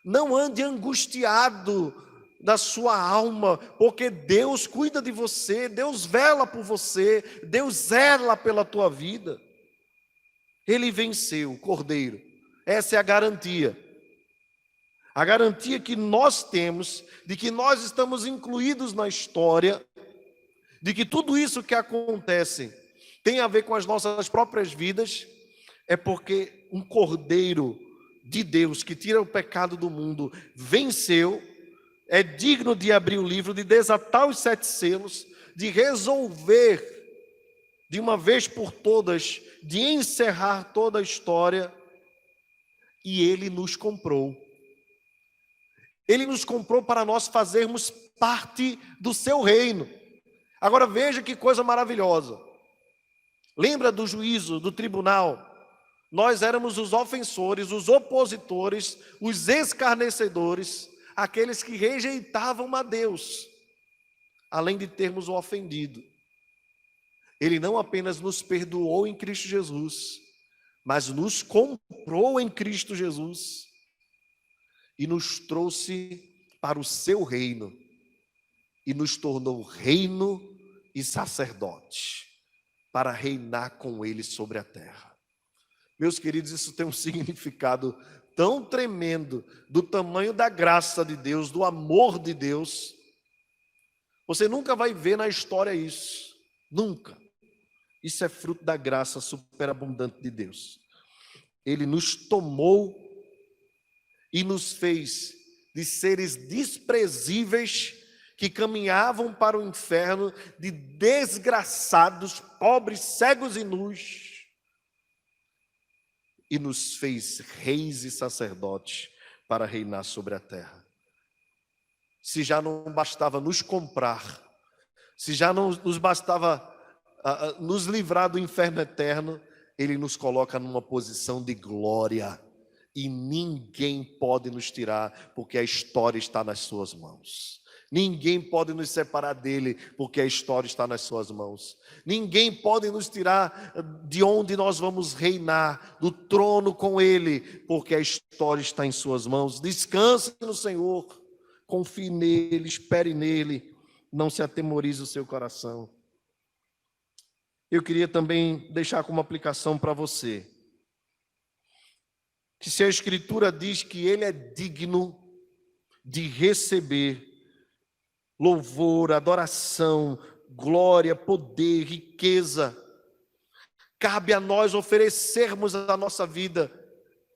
não ande angustiado da sua alma, porque Deus cuida de você, Deus vela por você, Deus zela pela tua vida. Ele venceu, o Cordeiro. Essa é a garantia. A garantia que nós temos de que nós estamos incluídos na história, de que tudo isso que acontece tem a ver com as nossas próprias vidas, é porque um Cordeiro de Deus que tira o pecado do mundo venceu, é digno de abrir o livro, de desatar os 7 selos, de resolver de uma vez por todas, de encerrar toda a história, e Ele nos comprou. Ele nos comprou para nós fazermos parte do seu reino. Agora veja que coisa maravilhosa. Lembra do juízo, do tribunal? Nós éramos os ofensores, os opositores, os escarnecedores, aqueles que rejeitavam a Deus, além de termos o ofendido. Ele não apenas nos perdoou em Cristo Jesus, mas nos comprou em Cristo Jesus e nos trouxe para o seu reino e nos tornou reino e sacerdote para reinar com ele sobre a terra. Meus queridos, isso tem um significado tão tremendo do tamanho da graça de Deus, do amor de Deus. Você nunca vai ver na história isso, nunca. Isso é fruto da graça superabundante de Deus. Ele nos tomou e nos fez de seres desprezíveis que caminhavam para o inferno, de desgraçados, pobres, cegos e nus, e nos fez reis e sacerdotes para reinar sobre a terra. Se já não bastava nos comprar, se já não nos bastava nos livrar do inferno eterno, Ele nos coloca numa posição de glória, e ninguém pode nos tirar, porque a história está nas suas mãos. Ninguém pode nos separar dele, porque a história está nas suas mãos. Ninguém pode nos tirar de onde nós vamos reinar, do trono com ele, porque a história está em suas mãos. Descanse no Senhor, confie nele, espere nele, não se atemorize o seu coração. Eu queria também deixar como aplicação para você, que se a Escritura diz que ele é digno de receber louvor, adoração, glória, poder, riqueza, cabe a nós oferecermos a nossa vida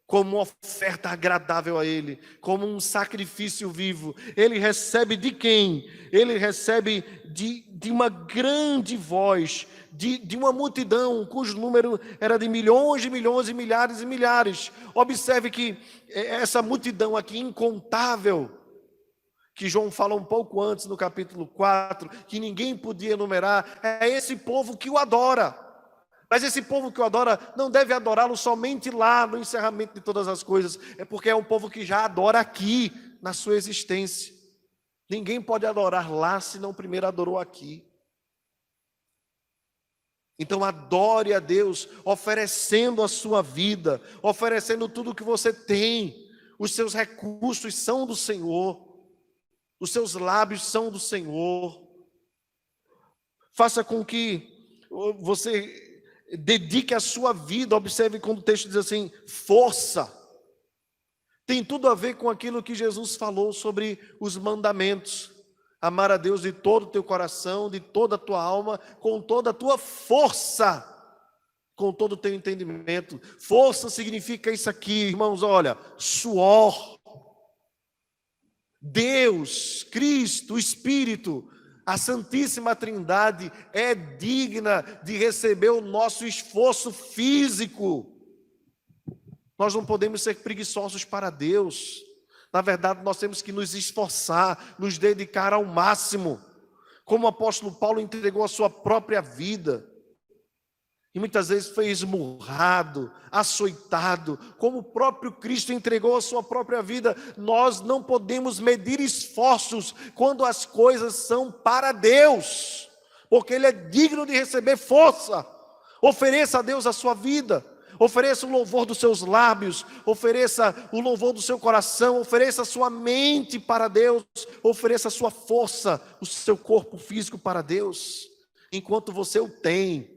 como uma oferta agradável a Ele, como um sacrifício vivo. Ele recebe de quem? Ele recebe de uma grande voz, de uma multidão, cujo número era de milhões e milhões e milhares e milhares. Observe que essa multidão aqui, incontável, que João fala um pouco antes, no capítulo 4, que ninguém podia enumerar, é esse povo que o adora. Mas esse povo que o adora não deve adorá-lo somente lá no encerramento de todas as coisas, é porque é um povo que já adora aqui, na sua existência. Ninguém pode adorar lá se não primeiro adorou aqui. Então adore a Deus, oferecendo a sua vida, oferecendo tudo o que você tem. Os seus recursos são do Senhor, os seus lábios são do Senhor. Faça com que você dedique a sua vida. Observe quando o texto diz assim, força. Tem tudo a ver com aquilo que Jesus falou sobre os mandamentos. Amar a Deus de todo o teu coração, de toda a tua alma, com toda a tua força, com todo o teu entendimento. Força significa isso aqui, irmãos, olha, suor. Deus, Cristo, o Espírito, A Santíssima Trindade é digna de receber o nosso esforço físico. Nós não podemos ser preguiçosos para Deus. Na verdade, nós temos que nos esforçar, nos dedicar ao máximo. Como o apóstolo Paulo entregou a sua própria vida. E muitas vezes foi esmurrado, açoitado, como o próprio Cristo entregou a sua própria vida. Nós não podemos medir esforços quando as coisas são para Deus, porque Ele é digno de receber força. Ofereça a Deus a sua vida, ofereça o louvor dos seus lábios, ofereça o louvor do seu coração, ofereça a sua mente para Deus, ofereça a sua força, o seu corpo físico para Deus, enquanto você o tem.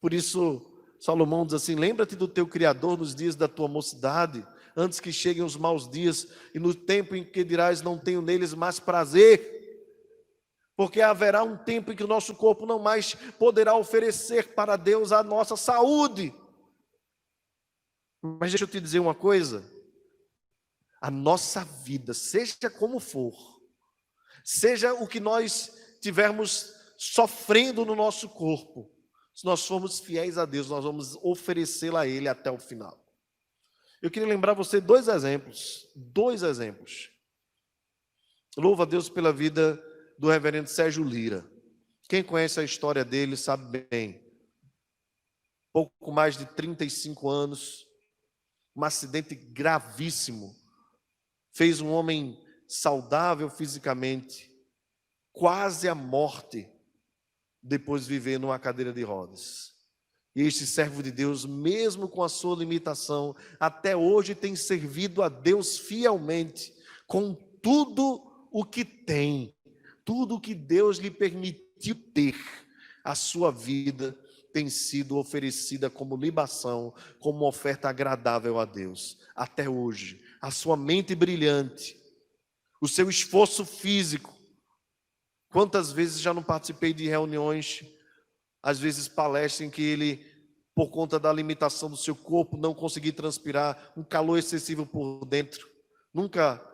Por isso, Salomão diz assim: lembra-te do teu Criador nos dias da tua mocidade, antes que cheguem os maus dias, e no tempo em que dirás, não tenho neles mais prazer. Porque haverá um tempo em que o nosso corpo não mais poderá oferecer para Deus a nossa saúde. Mas deixa eu te dizer uma coisa: a nossa vida, seja como for, seja o que nós tivermos sofrendo no nosso corpo, se nós formos fiéis a Deus, nós vamos oferecê-la a Ele até o final. Eu queria lembrar você dois exemplos. Louvo a Deus pela vida do reverendo Sérgio Lira. Quem conhece a história dele sabe bem. Pouco mais de 35 anos, um acidente gravíssimo, fez um homem saudável fisicamente, quase à morte, depois viver numa cadeira de rodas. E este servo de Deus, mesmo com a sua limitação, até hoje tem servido a Deus fielmente, com tudo o que tem, tudo o que Deus lhe permitiu ter. A sua vida tem sido oferecida como libação, como oferta agradável a Deus. Até hoje, a sua mente brilhante, o seu esforço físico. Quantas vezes já não participei de reuniões, às vezes palestras em que ele, por conta da limitação do seu corpo, não conseguia transpirar, um calor excessivo por dentro, nunca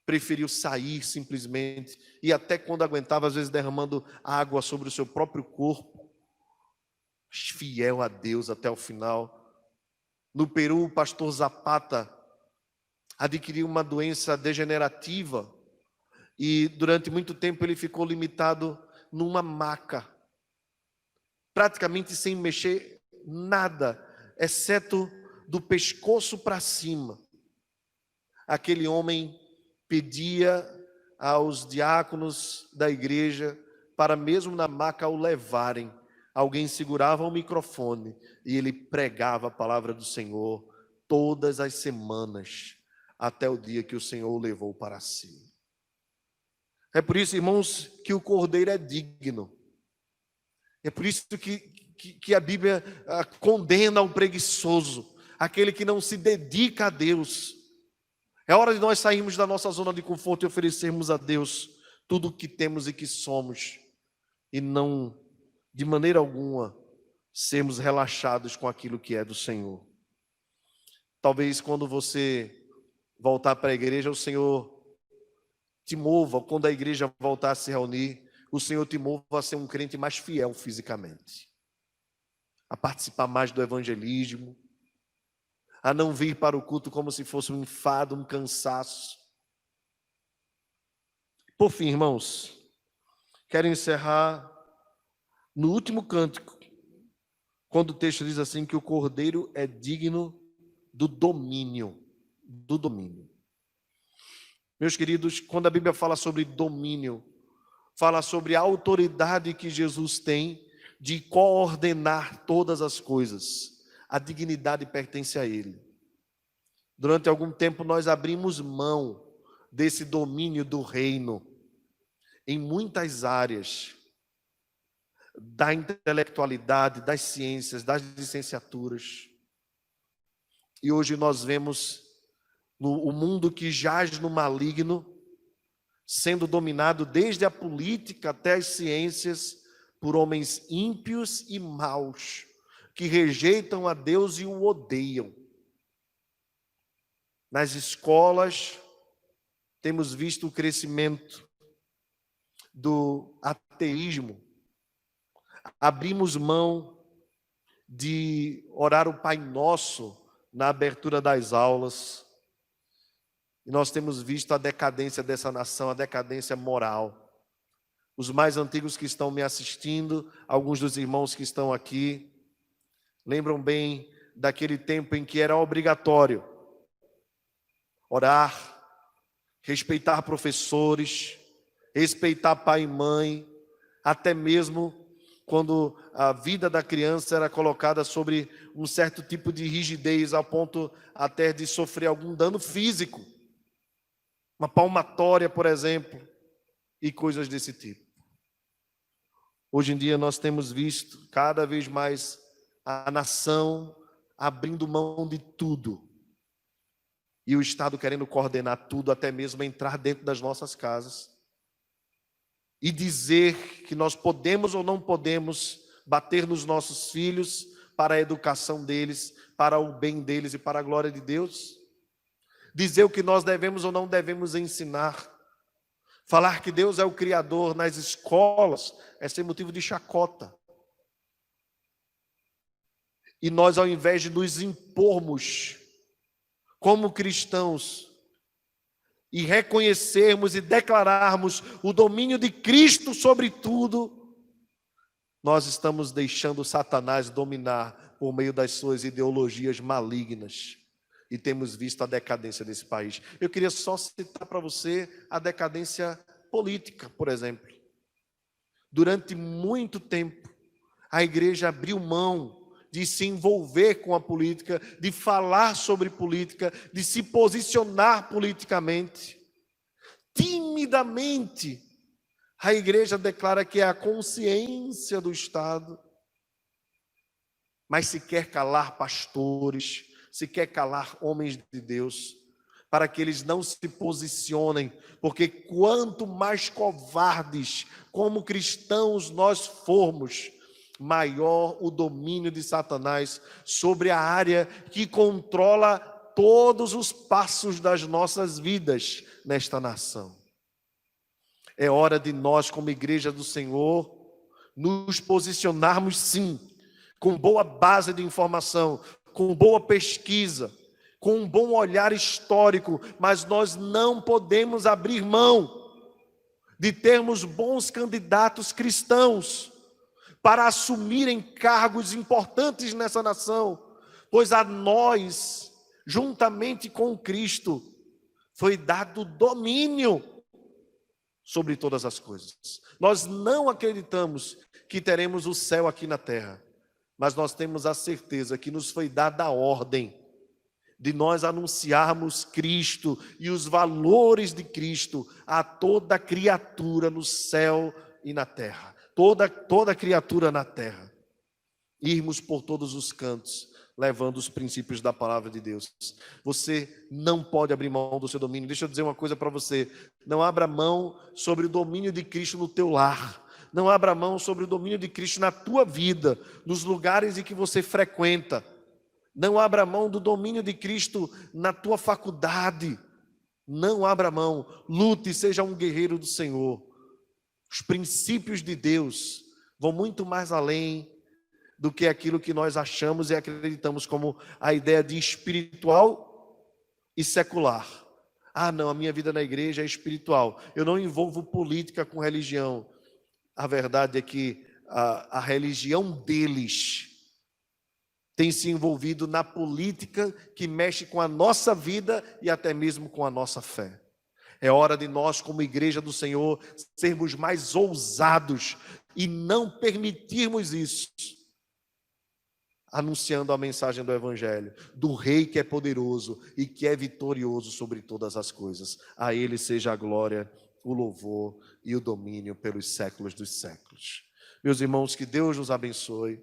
preferiu sair simplesmente, e até quando aguentava, às vezes derramando água sobre o seu próprio corpo, fiel a Deus até o final. No Peru, o pastor Zapata adquiriu uma doença degenerativa, e durante muito tempo ele ficou limitado numa maca, praticamente sem mexer nada, exceto do pescoço para cima. Aquele homem pedia aos diáconos da igreja para mesmo na maca o levarem. Alguém segurava o microfone e ele pregava a palavra do Senhor todas as semanas, até o dia que o Senhor o levou para si. É por isso, irmãos, que o Cordeiro é digno. É por isso que a Bíblia condena o preguiçoso, aquele que não se dedica a Deus. É hora de nós sairmos da nossa zona de conforto e oferecermos a Deus tudo o que temos e que somos, e não, de maneira alguma, sermos relaxados com aquilo que é do Senhor. Talvez quando você voltar para a igreja, o Senhor te mova, quando a igreja voltar a se reunir, o Senhor te mova a ser um crente mais fiel fisicamente, a participar mais do evangelismo, a não vir para o culto como se fosse um enfado, um cansaço. Por fim, irmãos, quero encerrar no último cântico, quando o texto diz assim que o Cordeiro é digno do domínio, Meus queridos, quando a Bíblia fala sobre domínio, fala sobre a autoridade que Jesus tem de coordenar todas as coisas. A dignidade pertence a Ele. Durante algum tempo nós abrimos mão desse domínio do reino em muitas áreas da intelectualidade, das ciências, das licenciaturas. E hoje nós vemos o mundo que jaz no maligno, sendo dominado desde a política até as ciências por homens ímpios e maus, que rejeitam a Deus e o odeiam. Nas escolas, temos visto o crescimento do ateísmo, abrimos mão de orar o Pai Nosso na abertura das aulas, e nós temos visto a decadência dessa nação, a decadência moral. Os mais antigos que estão me assistindo, alguns dos irmãos que estão aqui, lembram bem daquele tempo em que era obrigatório orar, respeitar professores, respeitar pai e mãe, até mesmo quando a vida da criança era colocada sobre um certo tipo de rigidez, ao ponto até de sofrer algum dano físico, uma palmatória, por exemplo, e coisas desse tipo. Hoje em dia nós temos visto cada vez mais a nação abrindo mão de tudo, e o Estado querendo coordenar tudo, até mesmo entrar dentro das nossas casas e dizer que nós podemos ou não podemos bater nos nossos filhos para a educação deles, para o bem deles e para a glória de Deus. Dizer o que nós devemos ou não devemos ensinar. Falar que Deus é o Criador nas escolas é ser motivo de chacota. E nós, ao invés de nos impormos como cristãos e reconhecermos e declararmos o domínio de Cristo sobre tudo, nós estamos deixando Satanás dominar por meio das suas ideologias malignas. E temos visto a decadência desse país. Eu queria só citar para você a decadência política, por exemplo. Durante muito tempo, a igreja abriu mão de se envolver com a política, de falar sobre política, de se posicionar politicamente. Timidamente, a igreja declara que é a consciência do Estado, mas se quer calar pastores, se quer calar homens de Deus, para que eles não se posicionem, porque quanto mais covardes como cristãos nós formos, maior o domínio de Satanás sobre a área que controla todos os passos das nossas vidas nesta nação. É hora de nós, como igreja do Senhor, nos posicionarmos sim, com boa base de informação, com boa pesquisa, com um bom olhar histórico, mas nós não podemos abrir mão de termos bons candidatos cristãos para assumirem cargos importantes nessa nação, pois a nós, juntamente com Cristo, foi dado domínio sobre todas as coisas. Nós não acreditamos que teremos o céu aqui na terra, mas nós temos a certeza que nos foi dada a ordem de nós anunciarmos Cristo e os valores de Cristo a toda criatura no céu e na terra. Toda criatura na terra. Irmos por todos os cantos, levando os princípios da palavra de Deus. Você não pode abrir mão do seu domínio. Deixa eu dizer uma coisa para você. Não abra mão sobre o domínio de Cristo no teu lar. Não abra mão sobre o domínio de Cristo na tua vida, nos lugares em que você frequenta. Não abra mão do domínio de Cristo na tua faculdade. Não abra mão. Lute, seja um guerreiro do Senhor. Os princípios de Deus vão muito mais além do que aquilo que nós achamos e acreditamos como a ideia de espiritual e secular. Ah, não, a minha vida na igreja é espiritual. Eu não envolvo política com religião. A verdade é que a religião deles tem se envolvido na política que mexe com a nossa vida e até mesmo com a nossa fé. É hora de nós, como igreja do Senhor, sermos mais ousados e não permitirmos isso, anunciando a mensagem do Evangelho, do Rei que é poderoso e que é vitorioso sobre todas as coisas. A Ele seja a glória, o louvor e o domínio pelos séculos dos séculos. Meus irmãos, que Deus nos abençoe,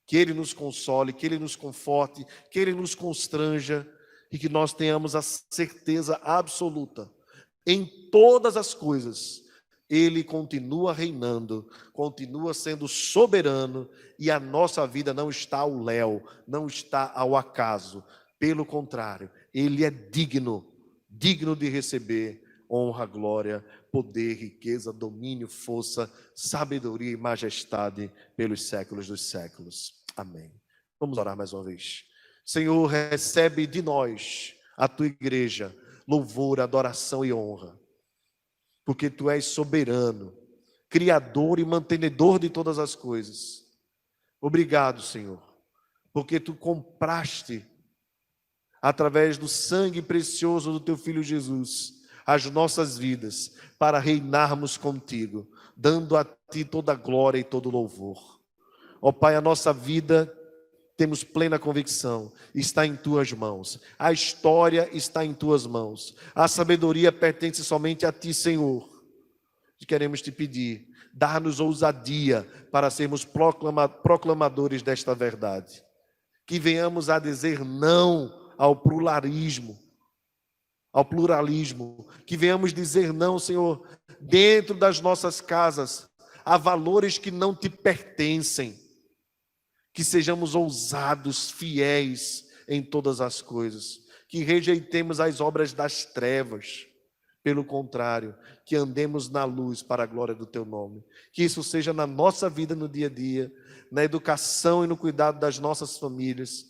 que Ele nos console, que Ele nos conforte, que Ele nos constranja e que nós tenhamos a certeza absoluta, em todas as coisas, Ele continua reinando, continua sendo soberano e a nossa vida não está ao léu, não está ao acaso. Pelo contrário, Ele é digno de receber honra, glória, poder, riqueza, domínio, força, sabedoria e majestade pelos séculos dos séculos. Amém. Vamos orar mais uma vez. Senhor, recebe de nós, a tua igreja, louvor, adoração e honra, porque tu és soberano, criador e mantenedor de todas as coisas. Obrigado, Senhor, porque tu compraste, através do sangue precioso do teu Filho Jesus, as nossas vidas, para reinarmos contigo, dando a ti toda a glória e todo o louvor. Ó Pai, a nossa vida, temos plena convicção, está em tuas mãos. A história está em tuas mãos. A sabedoria pertence somente a ti, Senhor. Queremos te pedir, dá-nos ousadia para sermos proclamadores desta verdade. Que venhamos a dizer não ao pluralismo. Que venhamos dizer não, Senhor, dentro das nossas casas, a valores que não te pertencem. Que sejamos ousados, fiéis em todas as coisas. Que rejeitemos as obras das trevas. Pelo contrário, que andemos na luz para a glória do teu nome. Que isso seja na nossa vida no dia a dia, na educação e no cuidado das nossas famílias,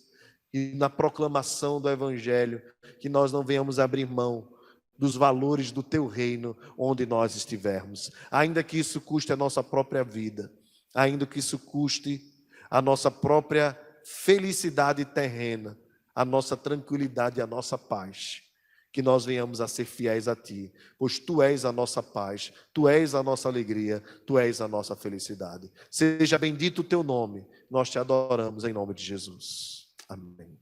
e na proclamação do evangelho, que nós não venhamos abrir mão dos valores do teu reino onde nós estivermos. Ainda que isso custe a nossa própria vida, ainda que isso custe a nossa própria felicidade terrena, a nossa tranquilidade e a nossa paz. Que nós venhamos a ser fiéis a ti, pois tu és a nossa paz, tu és a nossa alegria, tu és a nossa felicidade. Seja bendito o teu nome, nós te adoramos em nome de Jesus. Amém.